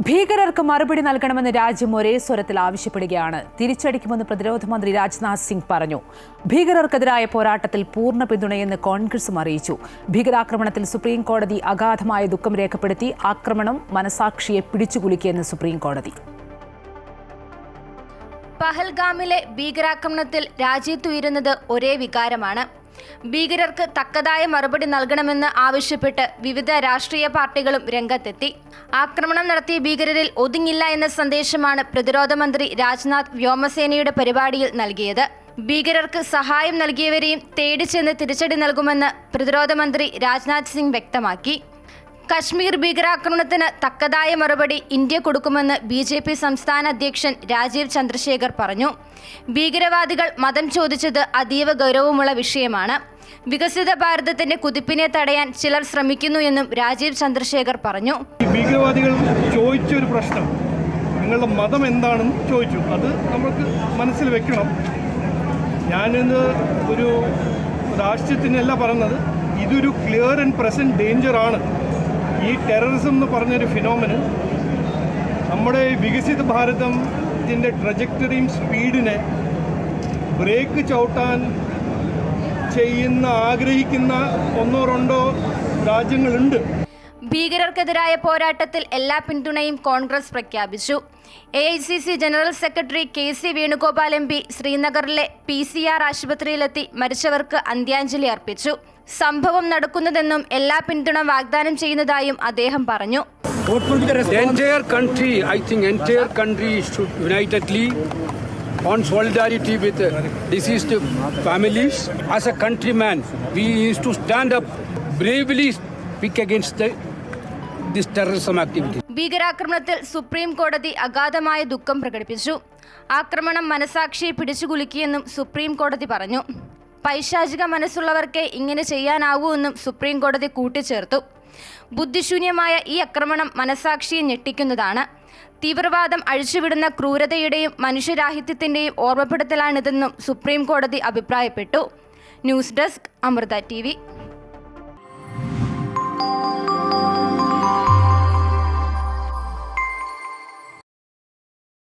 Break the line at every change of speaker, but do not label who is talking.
ഭീകരർക്ക് മറുപടി നൽകണമെന്ന് രാജ്യം ഒരേ സ്വരത്തിൽ ആവശ്യപ്പെടുകയാണ്. തിരിച്ചടിക്കുമെന്ന് പ്രതിരോധ മന്ത്രി രാജ്നാഥ് സിംഗ് പറഞ്ഞു. ഭീകരർക്കെതിരായ പോരാട്ടത്തിൽ പൂർണ്ണ പിന്തുണയെന്ന് കോൺഗ്രസും അറിയിച്ചു. ഭീകരാക്രമണത്തിൽ സുപ്രീം കോടതി അഗാധമായ ദുഃഖം രേഖപ്പെടുത്തി. ആക്രമണം മനസാക്ഷിയെ പിടിച്ചുകുലുക്കിയെന്ന് സുപ്രീം കോടതി.
പഹൽഗാമിലെ ഭീകരാക്രമണത്തിൽ രാജ്യത്തുയരുന്നത് ഒരേ വികാരമാണ്. ഭീകരർക്ക് തക്കതായ മറുപടി നൽകണമെന്ന് ആവശ്യപ്പെട്ട് വിവിധ രാഷ്ട്രീയ പാർട്ടികളും രംഗത്തെത്തി. ആക്രമണം നടത്തിയ ഭീകരരിൽ ഒതുങ്ങില്ല എന്ന സന്ദേശമാണ് പ്രതിരോധ മന്ത്രി രാജ്നാഥ് വ്യോമസേനയുടെ പരിപാടിയിൽ നൽകിയത്. ഭീകരർക്ക് സഹായം നൽകിയവരെയും തേടിച്ചെന്ന് തിരിച്ചടി നൽകുമെന്ന് പ്രതിരോധ മന്ത്രി രാജ്നാഥ് സിംഗ് വ്യക്തമാക്കി. കശ്മീർ ഭീകരാക്രമണത്തിന് തക്കതായ മറുപടി ഇന്ത്യ കൊടുക്കുമെന്ന് BJP സംസ്ഥാന അധ്യക്ഷൻ രാജീവ് ചന്ദ്രശേഖർ പറഞ്ഞു. ഭീകരവാദികൾ മതം ചോദിച്ചത് അതീവ ഗൗരവമുള്ള വിഷയമാണ്. വികസിത ഭാരതത്തിന്റെ കുതിപ്പിനെ തടയാൻ ചിലർ ശ്രമിക്കുന്നു എന്നും രാജീവ് ചന്ദ്രശേഖർ പറഞ്ഞു.
ഭീകരവാദികൾ ചോദിച്ചൊരു പ്രശ്നം, നിങ്ങളുടെ മതം എന്താണെന്ന് ചോദിച്ചു. അത് നമുക്ക് മനസ്സിൽ വെക്കണം. ഞാനിന്ന് ഒരു രാഷ്ട്രീയത്തിനല്ല പറഞ്ഞത്, ഇതൊരു ക്ലിയർ ആൻഡ് പ്രസന്റ് ഡേഞ്ചറാണ്. ഈ ടെററിസം എന്ന് പറഞ്ഞൊരു ഫിനോമിന് നമ്മുടെ വികസിത ഭാരതത്തിൻ്റെ ട്രജക്ടറിയും സ്പീഡിനെ ബ്രേക്ക് ചവിട്ടാൻ ആഗ്രഹിക്കുന്ന ഒന്നോ രണ്ടോ രാജ്യങ്ങളുണ്ട്.
ഭീകരർക്കെതിരായ പോരാട്ടത്തിൽ എല്ലാ പിന്തുണയും കോൺഗ്രസ് പ്രഖ്യാപിച്ചു. AICC general secretary KC Venugopal MP ശ്രീനഗറിലെ PCR ആശുപത്രിയിലെത്തി മരിച്ചവർക്ക് അന്ത്യാഞ്ജലി അർപ്പിച്ചു. സംഭവം നടക്കുന്നതെന്നും എല്ലാ പിന്തുണ വാഗ്ദാനം ചെയ്യുന്നതായും അദ്ദേഹം പറഞ്ഞു.
Entire country should unitedly on solidarity with deceased families. As a countryman, we need to stand up bravely, speak against this terrorism activity.
ഭീകരാക്രമണത്തിൽ സുപ്രീം കോടതി അഗാധമായ ദുഃഖം പ്രകടിപ്പിച്ചു. ആക്രമണം മനസാക്ഷിയെ പിടിച്ചുകുലുക്കിയെന്നും സുപ്രീം കോടതി പറഞ്ഞു. പൈശാചിക മനസ്സുള്ളവർക്കേ ഇങ്ങനെ ചെയ്യാനാവൂ എന്നും സുപ്രീം കോടതി കൂട്ടിച്ചേർത്തു. ബുദ്ധിശൂന്യമായ ഈ ആക്രമണം മനസാക്ഷിയെ ഞെട്ടിക്കുന്നതാണ്. തീവ്രവാദം അഴിച്ചുവിടുന്ന ക്രൂരതയുടെയും മനുഷ്യരാഹിത്യത്തിന്റെയും ഓർമ്മപ്പെടുത്തലാണിതെന്നും സുപ്രീം കോടതി അഭിപ്രായപ്പെട്ടു. News desk, Amrita TV.